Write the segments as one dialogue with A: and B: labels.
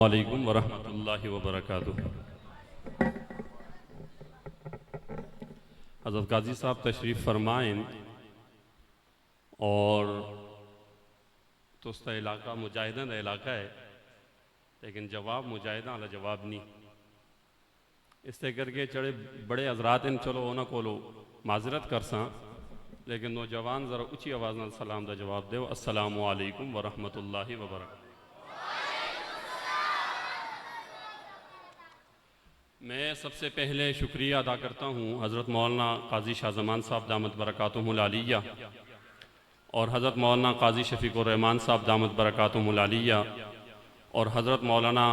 A: वालेकुम वरहमतुल्लाहि वबरकातुहू। हज़रत गाज़ी साहब तशरीफ़ फरमाएँ और तो इलाका मुजाहिदन का इलाका है, लेकिन जवाब मुजाहिदा वाला जवाब नहीं इससे करके चढ़े बड़े हजरात इन चलो उन्होंने कोलो माजरत कर सा, लेकिन नौजवान ज़रा ऊँची आवाज़ नाल सलाम का जवाब दो। अस्सलामु अलैकुम वरहमतुल्लाहि वबरकातुहू। मैं सबसे पहले शुक्रिया अदा करता हूँ हज़रत मौलाना काजी शाह ज़मान साहब दामत बरकातुहुल आलिया और हज़रत मौलाना काजी शफ़ीक़ुर रहमान साहब दामत बरकातुहुल आलिया और हज़रत मौलाना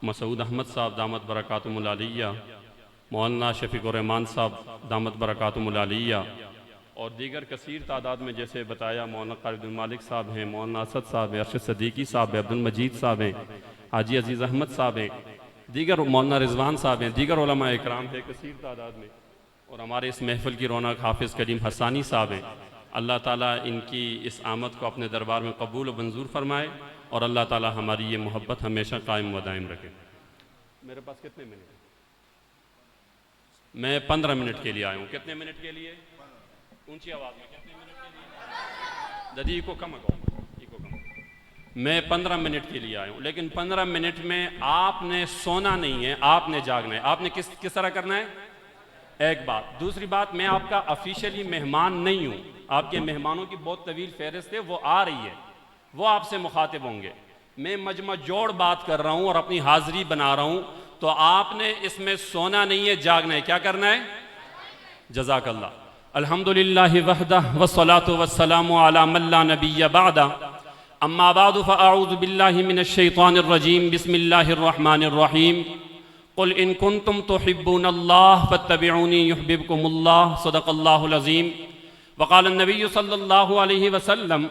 A: मसूद अहमद साहब दामत बरकातुहुल आलिया, मौलाना शफ़ीक़ुर रहमान साहब दामत बरकातुहुल आलिया और दीगर कसीर तादाद में जैसे बताया मौलाना क़ारिद मालिक साहब हैं, मौलाना असद साहब हैं, अरशद सदीकी साहब हैं, अब्दुल मजीद साहब हैं, हाजी अजीज़ अहमद साहब हैं, दीगर मौलाना रिजवान साहब हैं, दीगर उलमा इकराम है कसीर तादाद में, और हमारे इस महफ़िल की रौनक हाफिज़ करीम हसानी साहब हैं। अल्लाह ताला इनकी इस आमद को अपने दरबार में कबूल व मंजूर फरमाए और अल्लाह ताला हमारी ये मोहब्बत हमेशा कायम व दायम रखे। मेरे पास कितने मिनट? मैं 15 मिनट के लिए आया हूँ। कितने मिनट के लिए? ऊंची आवाज़ में कितने मिनट के लिए? ददी को कम कहो, मैं 15 मिनट के लिए आया हूँ, लेकिन 15 मिनट में आपने सोना नहीं है, आपने जागना है। आपने किस तरह करना है? एक बात। दूसरी बात, मैं आपका ऑफिशियली मेहमान नहीं हूँ, आपके मेहमानों की बहुत तवील फहरिस्त है, वो आ रही है, वो आपसे मुखातिब होंगे। मैं मजमा जोड़ बात कर रहा हूँ और अपनी हाजिरी बना रहा हूँ, तो आपने इसमें सोना नहीं है, जागना है। क्या करना है? जज़ाकल्लाह। अल्हम्दुलिल्लाहि वहदह वस्सलातु वस्सलामु अला मन ला नबिय्य बअदा अम्मा बादु फ़अऊज़ु बिल्लाहि मिनश्शैतानिर रजीम बिस्मिल्लाहिर रहमानिर रहीम क़ुल इन कुन्तुम तुहिब्बूनल्लाह फ़त्तबिऊनी युहब्बिबकुमुल्लाह सदक़ल्लाहुल अज़ीम व क़ाला नबिय्यु सल्लल्लाहु अलैहि वसल्लम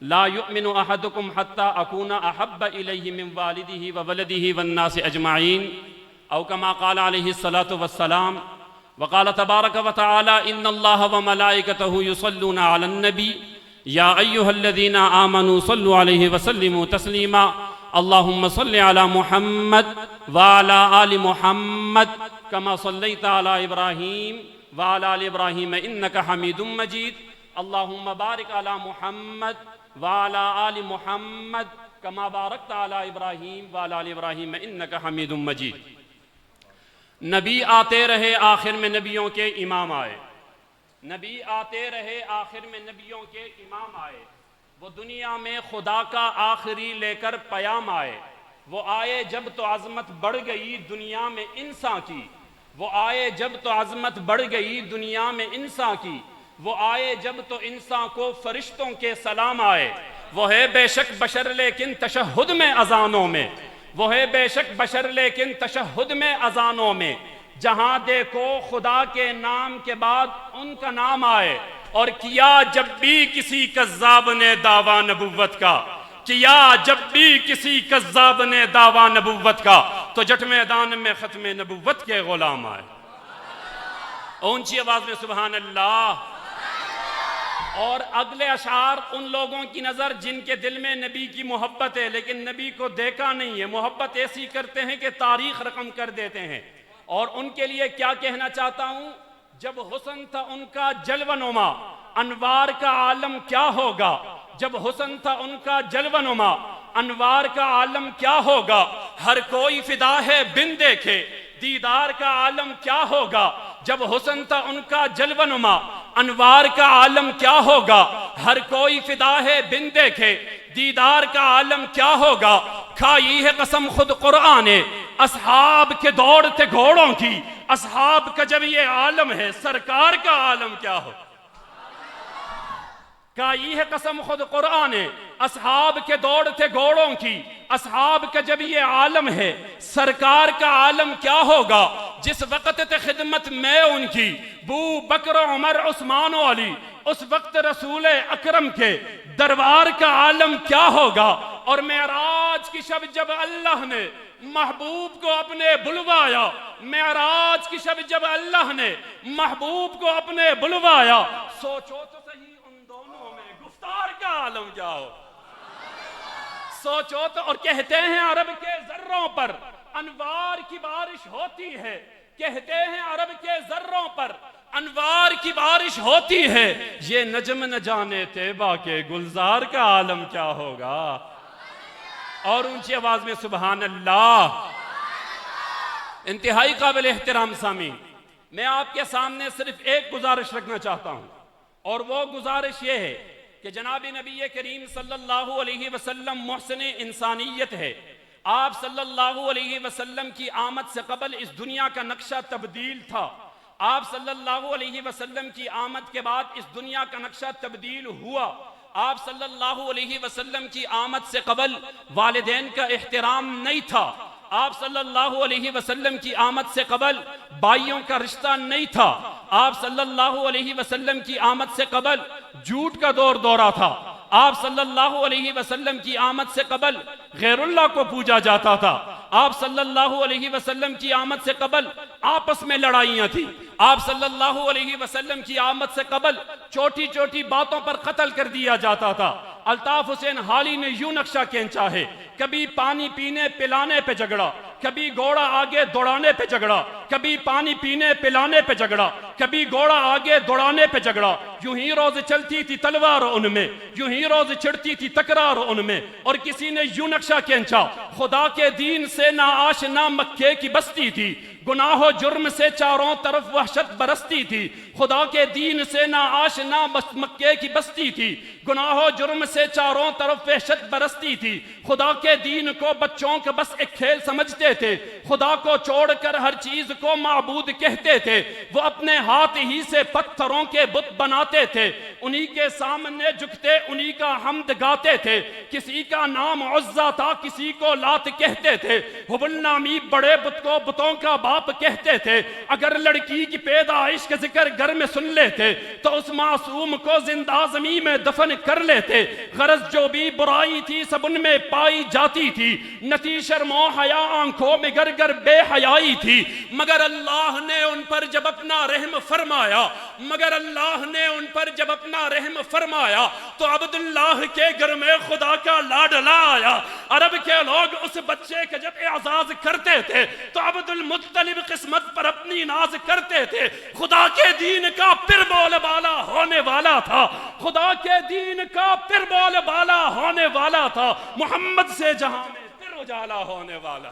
A: ला युमिनु अहदुकुम हत्ता अकूना अहब्ब इलैहि मिन वालिदिही व वलदिही वन्नासि अजमाईन औ कमा क़ाला अलैहि सलातु वस्सलाम व क़ाला तबारक व तआला इन्नल्लाह व मलाइकतहु युसल्लूना अलन नबी या अय्युहल्लज़ीना आमनू सल्लु अलैहि वसल्लिमू तस्लीमा अल्लाहुम्मा सल्लि अला मुहम्मद व अला आलि मुहम्मद कमा सल्लैता अला इब्राहीम व अला आलि इब्राहीम इन्नका हमीदुम मजीद अल्लाहुम्मा बारिक अला मुहम्मद व अला आलि मुहम्मद कमा बारकता अला इब्राहीम व अला आलि इब्राहीम इन्नका हमीदुम मजीद। नबी आते रहे, आखिर में नबियों के इमाम आए। नबी आते रहे, आखिर में नबियों के इमाम आए। वो दुनिया में खुदा का आखिरी लेकर पयाम आए। वो आए जब तो अज़मत बढ़ गई दुनिया में इंसान की। वो आए जब तो अज़मत बढ़ गई दुनिया में इंसान की। वो आए जब तो इंसान को फरिश्तों के सलाम आए। वो है बेशक बशर लेकिन तशहुद में अजानों में। वो है बेशक बशर लेकिन तशहुद में अजानों में। जहां देखो खुदा के नाम के बाद उनका नाम आए। और किया जब भी किसी कज़्ज़ाब ने दावा नबुव्वत का, किया जब भी किसी कज़्ज़ाब ने दावा नबुव्वत का, तो जट मैदान में खत्म नबुव्वत के गुलाम आए। ऊंची आवाज में सुभान अल्लाह। और अगले अशार उन लोगों की नज़र जिनके दिल में नबी की मोहब्बत है, लेकिन नबी को देखा नहीं है। मोहब्बत ऐसी करते हैं कि तारीख रकम कर देते हैं। और उनके लिए क्या कहना चाहता हूं, जब हुस्न था उनका जलवनुमा, अनवार का आलम क्या होगा। जब हुस्न था उनका जलवनुमा, अनवार का आलम क्या होगा। हर कोई फिदा है बिन देखे, दीदार का आलम क्या होगा। जब हुस्न था उनका जलवनुमा, अनवार का आलम क्या होगा। हर कोई फिदा है बिन देखे, दीदार का आलम क्या होगा। खाई है कसम खुद कुरान ने असहाब के दौड़ते घोड़ों की। असहाब का जब ये आलम है, सरकार का आलम क्या हो। खाई है कसम खुद कुरान ने असहाब के दौड़ते घोड़ों की। असहाब का जब ये आलम है, सरकार का आलम क्या होगा। जिस वक्त ते खिदमत में उनकी बू बकर उमर उस्मान अली, उस वक्त रसूल अकरम के दरबार का आलम क्या होगा। और मेराज की शब जब अल्लाह ने महबूब को अपने बुलवाया, मेराज की शब जब अल्लाह ने महबूब को अपने बुलवाया, सोचो तो सही उन दोनों में गुफ्तार का आलम क्या हो। सोचो तो। और कहते हैं अरब के जर्रों पर अनवार की बारिश होती है, कहते हैं अरब के जर्रों पर अनवार की बारिश होती है। ये नजम न जाने तैबा के गुलजार का आलम क्या होगा। और ऊंची आवाज में सुभान अल्लाह। इंतहाई काबिल एहतराम सामीन, मैं आपके सामने सिर्फ एक गुजारिश रखना चाहता हूं, और वो गुजारिश ये है कि जनाब नबी करीम सल्लल्लाहु अलैहि वसल्लम मुहसिन इंसानियत है। आप सल्लल्लाहु अलैहि वसल्लम की आमद से कबल इस दुनिया का नक्शा तब्दील था। आप सल्लल्लाहु अलैहि वसल्लम की आमद के बाद इस दुनिया का नक्शा तब्दील हुआ। आप सल्लल्लाहु अलैहि वसल्लम की आमद से कबल वालिदैन का एहतराम नहीं था। आप सल्लल्लाहु अलैहि वसल्लम की आमद से कबल भाइयों का रिश्ता नहीं था। आप सल्लल्लाहु अलैहि वसल्लम की आमद से कबल झूठ का दौर दौरा था। आप सल्लल्लाहु अलैहि वसल्लम की आमद से कबल गैरुल्लाह को पूजा जाता था। आप सल्लल्लाहु अलैहि वसल्लम की आमद से कबल आपस में लड़ाइयाँ थी। आप सल्लल्लाहु अलैहि वसल्लम की आमद से कबल छोटी छोटी बातों पर कत्ल कर दिया जाता था। अल्ताफ हुसैन हाली ने यूं नक्शा खींचा है, कभी पानी पीने पिलाने पे झगड़ा, कभी घोड़ा आगे दौड़ाने पे झगड़ा, कभी पानी पीने पिलाने पे झगड़ा, कभी घोड़ा आगे दौड़ाने पे झगड़ा। यूं ही रोज चलती थी तलवार उनमें, यूं ही रोज छिड़ती थी तकरार उनमें। और किसी ने यूं नक्शा खींचा, खुदा के दीन से ना आश ना मक्के की बस्ती थी, गुनाह जुर्म से चारों तरफ वहशत बरसती थी। खुदा के दीन से ना आश ना मक्के की बस्ती थी, गुनाह जुर्म से चारों तरफ वहशत बरसती थी। खुदा के दीन को बच्चों का बस एक खेल समझते थे, खुदा को छोड़कर हर चीज को माबूद कहते थे। वो अपने हाथ ही से पत्थरों के बुत बनाते थे, उन्हीं के सामने झुकते उन्हीं का हमद गाते थे। किसी का नाम उज़्ज़ा था, किसी को लात कहते थे। हुबुल नामी बड़े बुत को बुतों का बाप कहते थे। अगर लड़की की पैदाइश का जिक्र घर में सुन लेते तो उस मासूम को जिंदा ज़मीन में दफन कर लेते। गरज जो भी बुराई थी सब उनमें पाई जाती थी, नती शर्मो हया आंखों में गर गर बेहयाई थी। मगर अल्लाह ने उन पर जब अपना रहम फरमाया, मगर अल्लाह ने उन पर जब अपना रहम फरमाया तो अब्दुल्लाह के घर में खुदा का लाडला आया। अरब के लोग उस बच्चे का जब एजाज करते थे तो अब्दुल मुत्तलिब किस्मत पर अपनी नाज करते थे। खुदा के दीन का फिर बोलबाला होने वाला था, खुदा के दीन का फिर बोलबाला होने वाला था। मोहम्मद से जहां में फिर उजाला होने वाला,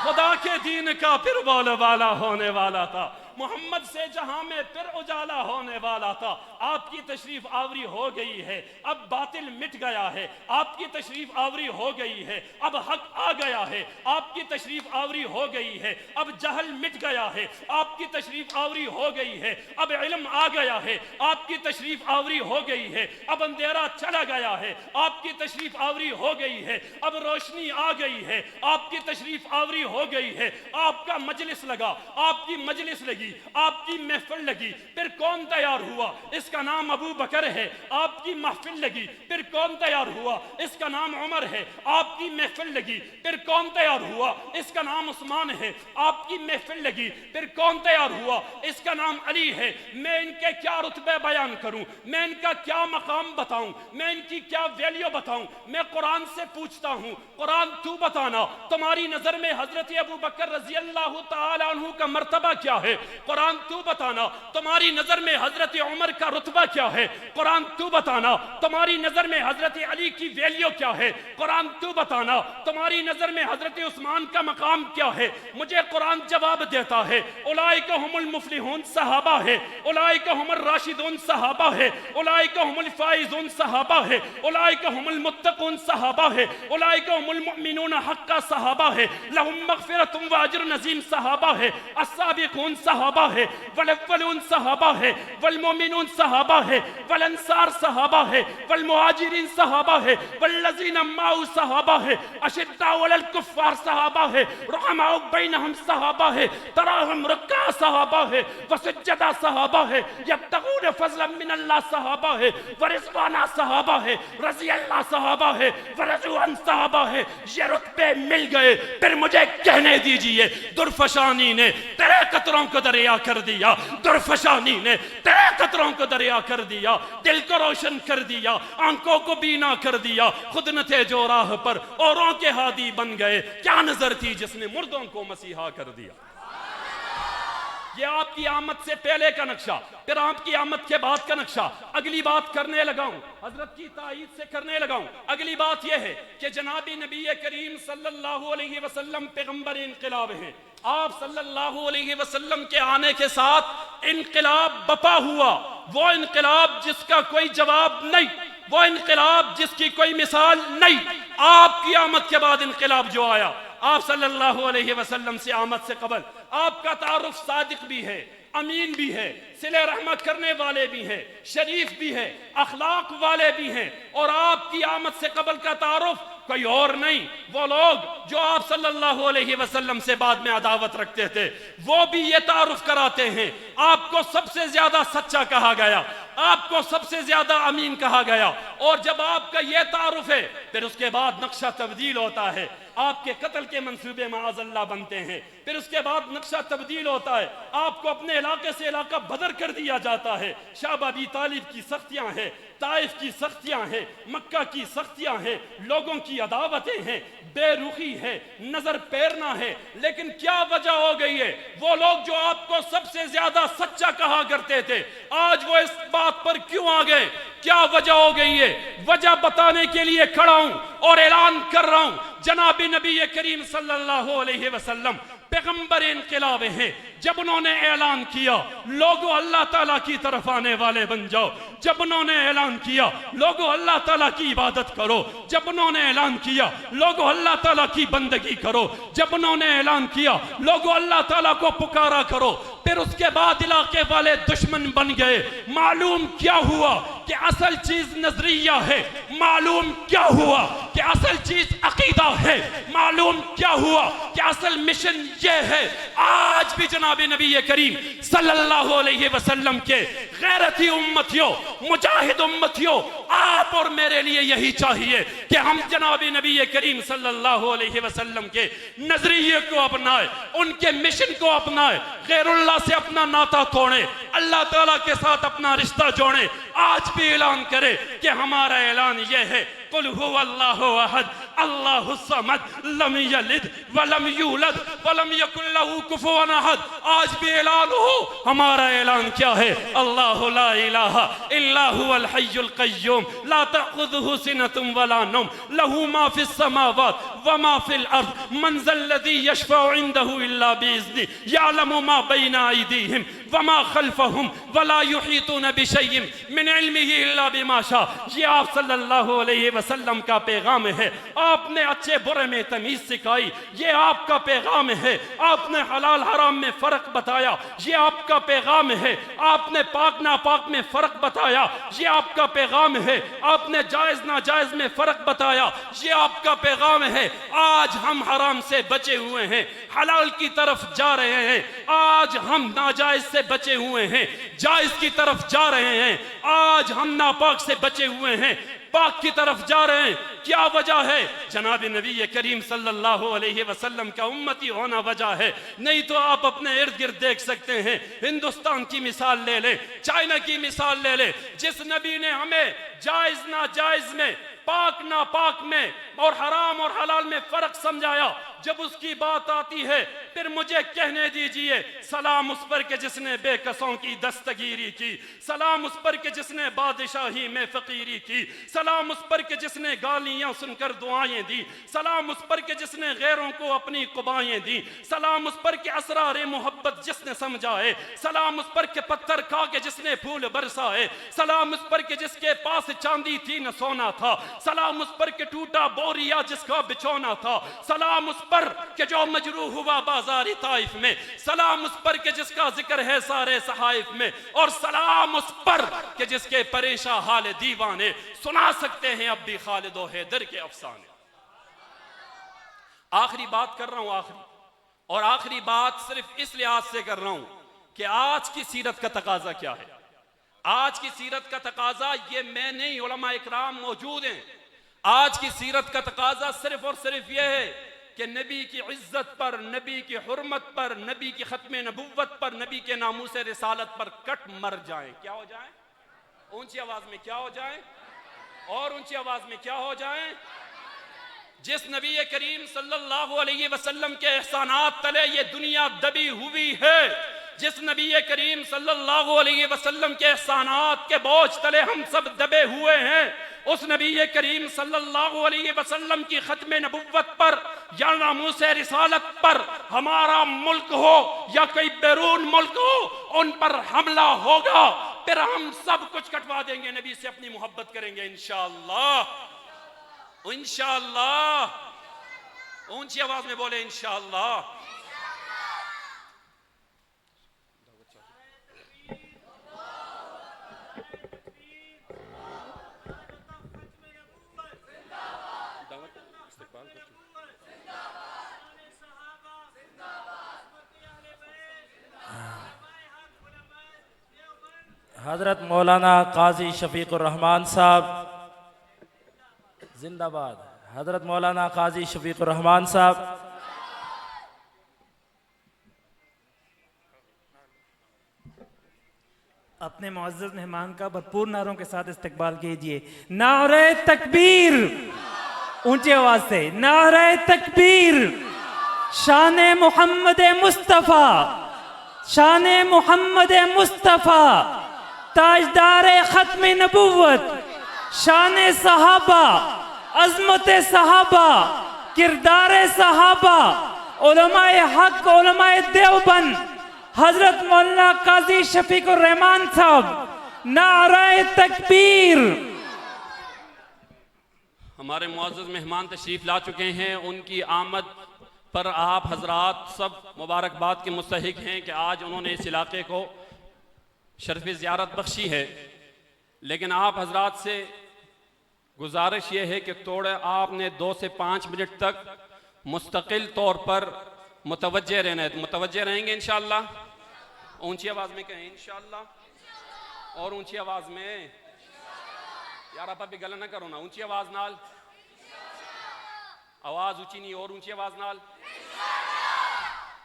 A: खुदा के दीन का फिर बोलबाला होने वाला था। मोहम्मद से जहां में फिर उजाला होने वाला था। आपकी तशरीफ आवरी हो गई है, अब बातिल मिट गया है। आपकी तशरीफ आवरी हो गई है, अब हक आ गया है। आपकी तशरीफ आवरी हो गई है, अब जहल मिट गया है। आपकी तशरीफ आवरी हो गई है, अब इल्म आ गया है। आपकी तशरीफ आवरी हो गई है, अब अंधेरा चला गया है। आपकी तशरीफ आवरी हो गई है, अब रोशनी आ गई है। आपकी तशरीफ आवरी हो गई है, आपका मजलिस लगा, आपकी मजलिस लगी, आपकी महफिल लगी, फिर कौन तैयार हुआ? इसका नाम अबू बकर है। आपकी महफिल लगी, फिर कौन तैयार हुआ? इसका नाम उमर है। आपकी महफिल लगी, फिर कौन तैयार हुआ? इसका नाम उस्मान है। आपकी महफिल लगी, फिर कौन तैयार हुआ? इसका नाम अली है। मैं इनके क्या रुतबे बयान करूं, मैं इनका क्या मकाम बताऊं, मैं इनकी क्या वैल्यू बताऊं? मैं कुरान से पूछता हूं, कुरान तू बताना, तुम्हारी नजर में हजरत अबू बकर रजी अल्लाह तआला अन्हु का मर्तबा क्या है? कुरान तू बताना, तुम्हारी नजर में हजरत उमर का रुतबा क्या है? कुरान तू बताना, तुम्हारी नजर में हजरत अली की वैल्यू क्या है? कुरान तू बताना, तुम्हारी नजर में हजरत उस्मान का मकाम क्या है? मुझे कुरान जवाब देता है, उलाइका हुमुल मुफलिहून सहाबा है, उलाइका हुमुर राशिदून सहाबा है, उलाइका हुमुल फाइजून सहाबा है, उलाइका हुमुल मुत्तकून सहाबा है, उलाइका हुमुल मुमिनून हक्का सहाबा है, लहुम मगफिरतुम व अज्रुन अज़ीम सहाबा है, अस्साबिकून सहाबा है, वल अव्वलून सहाबा है, वल मुमिनून सहाबा है, वल अंसार सहाबा है, वल मुहाजिरीन सहाबा है, वल्लज़ीना माउ सहाबा है, अशिद्दाउ अलल कुफ्फार सहाबा है, रुहमाउ बैनहुम सहाबा है, तराहुम रुक्का सहाबा है, वसज्जदा सहाबा है, यब्तगून फज़लन मिनल्लाह सहाबा है, वरिज़वाना सहाबा है, रज़ी अल्लाह सहाबा है, वरज़ुअन सहाबा है। ये रुतबे मिल गए। फिर मुझे कहने दीजिए, दुर्फशानी ने तेरे कतरों को दरिया कर दिया, दुर्फशानी ने तेरे कतरों को दरिया कर दिया, दिल को रोशन कर दिया, आंखों को बीना कर दिया, खुद न थे जो राह पर औरों के हादी बन गए। क्या नजर थी जिसने मुर्दों को मसीहा कर दिया। ये आपकी आमद से पहले का नक्शा, फिर आपकी आमद के बाद का नक्शा। अगली बात करने लगाऊं, हजरत की ताईद से करने लगाऊं। अगली बात यह है कि जनाबी नबी करीम सल्लल्लाहु अलैहि वसल्लम पैगंबर इनकलाब हैं। आप सल्लल्लाहु अलैहि वसल्लम के आने के साथ इनकलाब बपा हुआ, वो इनकलाब जिसका कोई जवाब नहीं, वो इनकलाब जिसकी कोई मिसाल नहीं। आपकी आमद के बाद इनकलाब जो आया, आप सल्लल्लाहु अलैहि वसल्लम से आमद से कबल आपका तारुफ सादिक भी है, अमीन भी है, सिले रहमत करने वाले भी हैं, शरीफ भी है, अखलाक वाले भी हैं। और आपकी आमद से कबल का तारुफ कोई और नहीं, वो लोग जो आप सल्लल्लाहु अलैहि वसल्लम से बाद में अदावत रखते थे, वो भी ये तारुफ कराते हैं। आपको सबसे ज्यादा सच्चा कहा गया, आपको सबसे ज्यादा अमीन कहा गया। और जब आपका ये तारुफ है, फिर उसके बाद नक्शा तब्दील होता है, आपके कत्ल के मंसूबे माअज़ल्लाह बनते हैं। फिर उसके बाद नक्शा तब्दील होता है, आपको अपने इलाके से इलाका बदर कर दिया जाता है। शाह अबी तालिब की सख्तियां हैं, ताइफ की सख्तियां हैं, मक्का की सख्तियां हैं, लोगों की अदावतें हैं, बेरुखी है, नजर पैरना है। लेकिन क्या वजह हो गई है? वो लोग जो आपको सबसे ज्यादा सच्चा कहा करते थे, आज वो इस बात पर क्यों आ गए? क्या वजह हो गई है? वजह बताने के लिए खड़ा हूं और ऐलान कर रहा हूं, जनाबी नबी करीम सल्लल्लाहु अलैहि वसल्लम पैगंबर इनकलाब हैं। जब उन्होंने ऐलान किया, लोगों अल्लाह ताला की तरफ आने वाले बन जाओ, जब उन्होंने ऐलान किया, लोगों अल्लाह ताला की इबादत करो, जब उन्होंने ऐलान किया, लोगों अल्लाह ताला की बंदगी करो, जब उन्होंने ऐलान किया, लोगों अल्लाह ताला को पुकारा करो, फिर उसके बाद इलाके वाले दुश्मन बन गए। मालूम क्या हुआ कि असल चीज नजरिया है, मालूम क्या हुआ कि असल चीज अकीदा है, मालूम क्या हुआ कि असल मिशन ये है। आज भी जनाबी नबी करीम सल्लल्लाहु अलैहि वसल्लम के गैरती उम्मतियों, मुजाहिद उम्मतियों, आप और मेरे लिए यही चाहिए कि हम जनाबी नबी करीम सल्लल्लाहु अलैहि वसल्लम के नजरिए को अपनाए, उनके मिशन को अपनाए, गैरुल्लाह से अपना नाता तोड़े, अल्लाह ताला के साथ अपना रिश्ता जोड़े। आज भी ऐलान करे कि हमारा ऐलान यह है, कुल हुवल्लाहु अहद अल्लाहुस समद लम यलिद वलम यूलद वलम यकुल लहू कुफुवन अहद। आज भी ऐलान हो, हमारा ऐलान क्या है? अल्लाहु ला इलाहा इल्ला हुवल हय्युल कय्यूम ला तअखुजुहु सिनतुम वला नौम लहू मा फिस समावात व मा फिल अर्द मन ज़ल्लज़ी यशफ़उ इंदहु इल्ला बिइज़्निहि यअलमु मा बैना अयदीहिम व मा खल्फहुम वला युहीतून बिशैइन मिन इल्मिही इल्ला बिमा शाअ। ये आप सल्लल्लाहु अलैहि वसल्लम का पैगाम है। आपने अच्छे बुरे में तमीज सिखाई, ये आपका पैगाम है। आपने हलाल हराम में फर्क बताया, ये आपका पैगाम है। आपने पाक नापाक में फर्क बताया, ये आपका पैगाम है। आपने जायज नाजायज में फर्क बताया, ये आपका पैगाम है। आज हम हराम से बचे हुए हैं, हलाल की तरफ जा रहे हैं। आज हम नाजायज से बचे हुए हैं, जायज की तरफ जा रहे हैं। आज हम नापाक से बचे हुए हैं, पाक की तरफ जा रहे हैं। क्या वजह है? जनाब नबी करीम सल्लल्लाहु अलैहि वसल्लम का उम्मती होना वजह है। नहीं तो आप अपने इर्द गिर्द देख सकते हैं, हिंदुस्तान की मिसाल ले लें, चाइना की मिसाल ले लें। जिस नबी ने हमें जायज नाजायज में, पाक नापाक में और हराम और हलाल में फर्क समझाया, जब उसकी बात आती है फिर मुझे कहने दीजिए, सलाम उस पर के जिसने बेकसों की दस्तगीरी की, सलाम उस पर के जिसने बादशाही में फकीरी की, सलाम उस पर के जिसने गालियां सुनकर दुआएं दी, सलाम उस पर के जिसने गैरों को अपनी कुबाएं दी, सलाम उस पर के असरार मोहब्बत जिसने समझाए, सलाम उस पर के पत्थर खा के जिसने फूल बरसाए, सलाम उस पर के जिसके पास चांदी थी न सोना था, सलाम उस पर के टूटा बोरिया जिसका बिछौना था, सलाम उस पर के जो मजरूह हुआ बाजारी ताइफ में, सलाम उस पर के जिसका जिक्र है सारे सहाइफ में, और सलाम उस पर के जिसके परेशान हाल दीवाने सुना सकते हैं अब भी खालिद और हैदर के अफसाने। आखिरी बात कर रहा हूं, और आखिरी बात सिर्फ इस लिहाज से कर रहा हूं कि आज की सीरत का तकाजा क्या है। आज की सीरत का तकाजा ये मैं नहीं, उलमा इकराम मौजूद हैं। आज की सीरत का तकाजा सिर्फ और सिर्फ यह है कि नबी की इज्जत पर, नबी की हुर्मत पर, नबी की खत्म नबुव्वत पर, नबी के नामूस रिसालत पर कट मर जाएं। क्या हो जाएं? ऊंची आवाज में क्या हो जाए? और ऊंची आवाज में क्या हो जाए? जिस नबी करीम सल्लल्लाहु अलैहि वसल्लम के एहसानात तले ये दुनिया दबी हुई है, जिस नबी करीम सल्लल्लाहु अलैहि वसल्लम के एहसानात के बोझ तले हम सब दबे हुए हैं, उस नबी करीम सल्लल्लाहु अलैहि वसल्लम की खत्म नबुव्वत पर या नामूस रिसालत पर हमारा मुल्क हो या कोई बैरून मुल्क हो, उन पर हमला होगा, फिर हम सब कुछ कटवा देंगे, नबी से अपनी मोहब्बत करेंगे इंशाअल्लाह। इंशाअल्लाह, ऊंची आवाज में बोले इंशाअल्लाह।
B: हजरत मौलाना काजी शफीकुर रहमान साहब जिंदाबाद। हजरत मौलाना काजी शफीकुर रहमान साहब।
C: अपने मुअज़्ज़ज़ मेहमान का भरपूर नारों के साथ इस्तकबाल कीजिए। नारे तकबीर, ऊंची आवाज से नारे तकबीर। शान मोहम्मद मुस्तफ़ा, शान मोहम्मद मुस्तफ़ा, ताजदार खत्म नबुव्वत, शान सहाबा, अज़मत सहाबा, किरदार सहाबा, उलमाए हक, उलमाए देवबंद, हजरत मौलाना काजी शफीकुर रहमान साहब, नारे तकबीर।
A: हमारे मुअज़्ज़ज़ मेहमान तशरीफ़ ला चुके हैं, उनकी आमद पर आप हजरात सब मुबारकबाद के मुस्तहिक हैं कि आज उन्होंने इस इलाके को शर्फ़ ज़ियारत बख्शी है। लेकिन आप हजरात से गुजारिश ये है कि थोड़े आपने 2 से 5 मिनट तक मुस्तकिल तौर पर मुतवज्जे रहना है। मुतवज्जे रहेंगे इंशाअल्लाह। ऊंची आवाज़ में कहें इंशाअल्लाह। और ऊंची आवाज़ में यार, आप अभी गला ना करो ना, ऊंची आवाज़ नाल, आवाज़ ऊंची नहीं, और ऊंची आवाज़ नाल।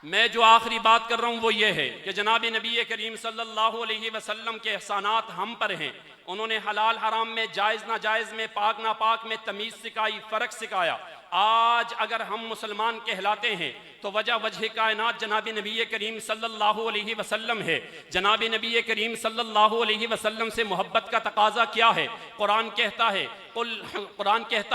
A: मैं जो आखिरी बात कर रहा हूँ वो ये है कि जनाब नबी करीम सल्लल्लाहु अलैहि वसल्लम के एहसानात हम पर हैं। उन्होंने हलाल हराम में, जायज़ नाजायज़ में, पाक नापाक में तमीज़ सिखाई, फ़र्क सिखाया। आज अगर हम मुसलमान कहलाते हैं तो वजह कायनात जनाब नबी करीम सल्लल्लाहु अलैहि वसल्लम है। जनाब नबी करीम सल्लल्लाहु अलैहि वसल्लम से मोहब्बत का तकाजा क्या है? कुरान कहता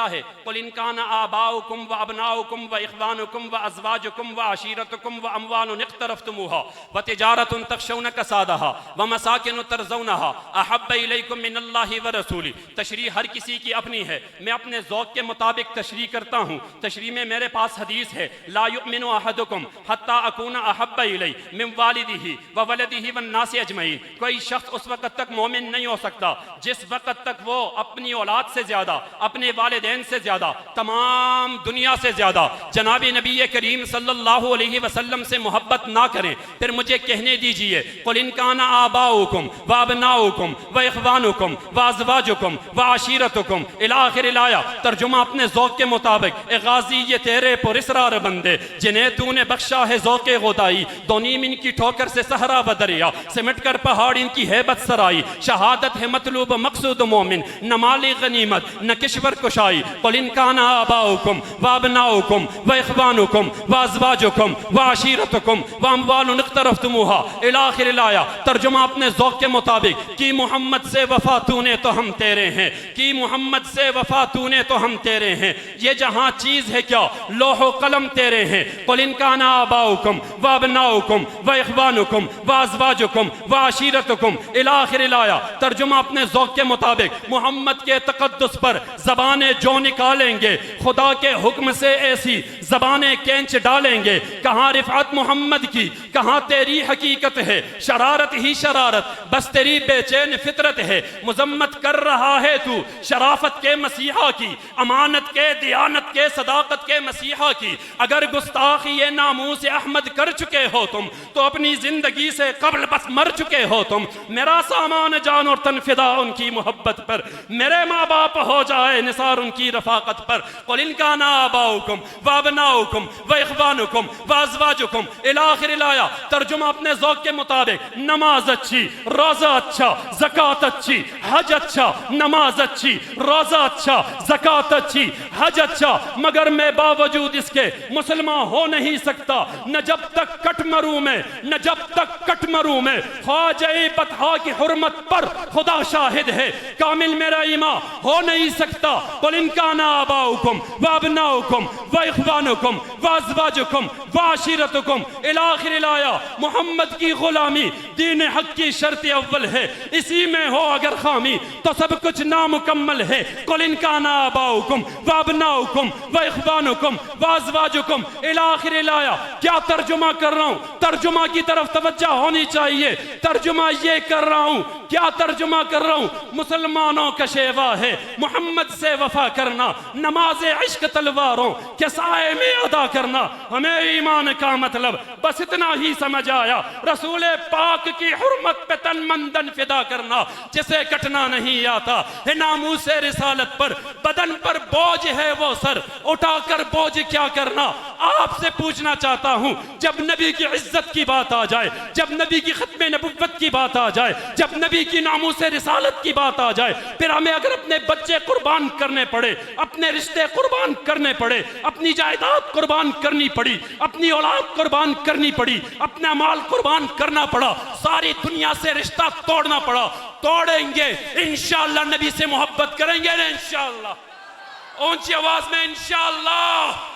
A: है कुल इन कान आबाउकुम व अबनाउकुम व इख्वानुकुम व अज़वाजुकुम व अशीरतुकुम व अम्वालुन इख्तरफ्तुमूहा व तिजारतुन तख्शौन कसादहा व मसाकिन तर्ज़ौनहा अहब्ब इलैकुम मिनल्लाहि व रसूली। तशरीह हर किसी की अपनी है, मैं अपने ज़ौक़ के मुताबिक तशरीह करता हूँ। तशरीह में मेरे पास हदीस है, ला युमिनु अहदुकुम हत्ता अकूना अहब्ब इलै मिन वालिदिही व वलदिही व नासि अजमईन। कोई शख्स उस वक़्त तक मोमिन नहीं हो सकता जिस वक़्त तक वो अपनी औलाद से ज़्यादा, अपने वालिदैन से ज़्यादा, तमाम दुनिया से ज़्यादा जनाबी नबी करीम सल्लल्लाहु अलैहि वसल्लम से मोहब्बत ना करें। फिर मुझे कहने दीजिए, कुल इन काना आबाउकुम व अबनाउकुम व इख्वानुकुम व अज़वाजुकुम व अशीरतुकुम इला आखिर आया। तर्जुमा अपने ज़ौक़ के मुताबिक, ए गाज़ी ये तेरे पुरस्रार बंदे जिन्हें तूने बख्शा है ज़ौक़े ग़ुदाई, दोनीम इनकी ठोकर से सहरा व दरिया, सिमट कर पहाड़ इनकी हैबत सराई। शहादत है मतलूब मकसूद मोमिन, न माली गनीमत न किश्वर कुशाई। कुल इन काना आबाउकुम व अबनाउकुम व इख्वानुकुम व अज़वाजुकुम व अशीरतुकुम व अम्वालुन इख्तरफ्तुमूहा इला आखिर आया। तर्जुमा अपने ज़ौक़ के मुताबिक, कि मोहम्मद से वफ़ा तूने तो हम तेरे हैं, कि मोहम्मद से वफ़ा तूने तो हम तेरे हैं। ये जहाँ चीज़ है क्या, लोहो कलम तेरे हैं। कुल इन काना आबाउकुम व अबनाउकुम व इख्वानुकुम व अज़वाजुकुम व अशीरतुकुम इला आखिर आया। तर्जुमा अपने ज़ौक़ के मुताबिक, मोहम्मद के तक़द्दुस पर ज़बानें जो निकालेंगे, खुदा के हुक्म से ऐसी ज़बानें केंच डालेंगे। कहाँ रिफ़अत मोहम्मद की, कहाँ तेरी हकीकत है, शरारत ही शरारत, बस तेरी बेचैन फितरत है। मुज़म्मत कर रहा है तू शराफत के मसीहा की, अमानत के, दियानत के, सदाकत के मसीहा की। अगर गुस्ताखी ये नामूस अहमद कर चुके हो तुम, तो अपनी ज़िंदगी से कब्ल बस मर चुके हो तुम। मेरा सामान जान और तन फिदा उनकी मोहब्बत पर, मेरे माँ बाप हो जाए निसार उनकी रफ़ाकत पर। कुल इन काना आबाउकुम व अबनाउकुम व इख्वानुकुम व अज़वाजुकुम इला आखिरिल आया। तर्जुमा अपने ज़ौक़ के मुताबिक, नमाज अच्छी, रोज़ा अच्छा, ज़कात अच्छी, हज अच्छा, नमाज अच्छी, रोज़ा अच्छा, ज़कात अच्छी, हज अच्छा, मगर मैं बावजूद इसके मुसलमान हो नहीं सकता। न जब तक कट मरूं मैं, न जब तक कट मरूं मैं। ख्वाजा बतहा की हुर्मत पर खुदा शाहिद है, कामिल मेरा ईमान हो नहीं सकता। कुल इन काना आबाउकुम व अबनाउकुम व इख्वानुकुम व अज़वाजुकुम व आशिरतुकुम इला आखिरिल आया। मोहम्मद की गुलामी दीन हक की शर्त अव्वल है, इसी में हो अगर खामी तो सब कुछ नामुकम्मल है। कुल इन काना आबाउकुम व अबनाउकुम व इख्वानुकुम व अज़वाजुकुम इला आखिरिल आया। क्या तर्जुमा कर रहा हूं? तर्जुमा की तरफ तवज्जो होनी चाहिए। तर्जुमा ये कर रहा हूं, क्या तर्जुमा कर रहा हूं? मुसलमानों का शेवा है मोहम्मद से वफा करना, नमाज इश्क तलवारों के साए में अदा करना। हमें ईमान का मतलब बस इतना ही समझ आया, रसूल पाक की हुर्मत पे तन मन धन फिदा करना, जिसे कटना नहीं आता है। नामूस रिसालत पर बदन पर बोझ है वो सर उठाकर बोझ क्या करना। आपसे पूछना चाहता हूं, जब नबी की इज्जत की बात आ जाए, जब नबी की खत्म नबुव्वत की बात आ जाए, जब नबी की नामूस रिसालत की बात आ जाए, फिर हमें अगर अपने बच्चे कुर्बान करने पड़े, अपने रिश्ते कुर्बान करने पड़े, अपनी जायदाद कुर्बान करनी पड़ी, अपनी औलाद कुर्बान करनी पड़ी, अपना माल कुर्बान करना पड़ा, सारी दुनिया से रिश्ता तोड़ना पड़ा, तोड़ेंगे इंशाअल्लाह। नबी से मोहब्बत करेंगे ना इंशाअल्लाह। ऊंची आवाज में इंशाअल्लाह।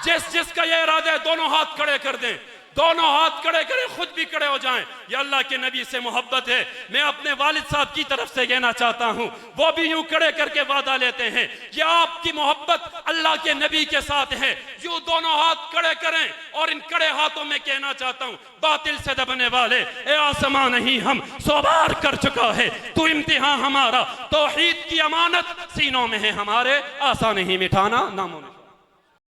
A: जिसका ये इरादा है दोनों हाथ खड़े कर दें, दोनों हाथ खड़े करें, खुद भी खड़े हो जाएं। ये अल्लाह के नबी से मोहब्बत है। मैं अपने वालिद साहब की तरफ से कहना चाहता हूं, वो भी यूं खड़े करके वादा लेते हैं, ये आपकी मोहब्बत अल्लाह के नबी के साथ है। यूं दोनों हाथ खड़े करें और इन खड़े हाथों में कहना चाहता हूं, बातिल से दबने वाले ए आसमां नहीं हम सौ बार कर चुका है तू इम्तिहान हमारा, तौहीद की अमानत सीनों में है हमारे, आसा नहीं मिटाना नामुमकिन।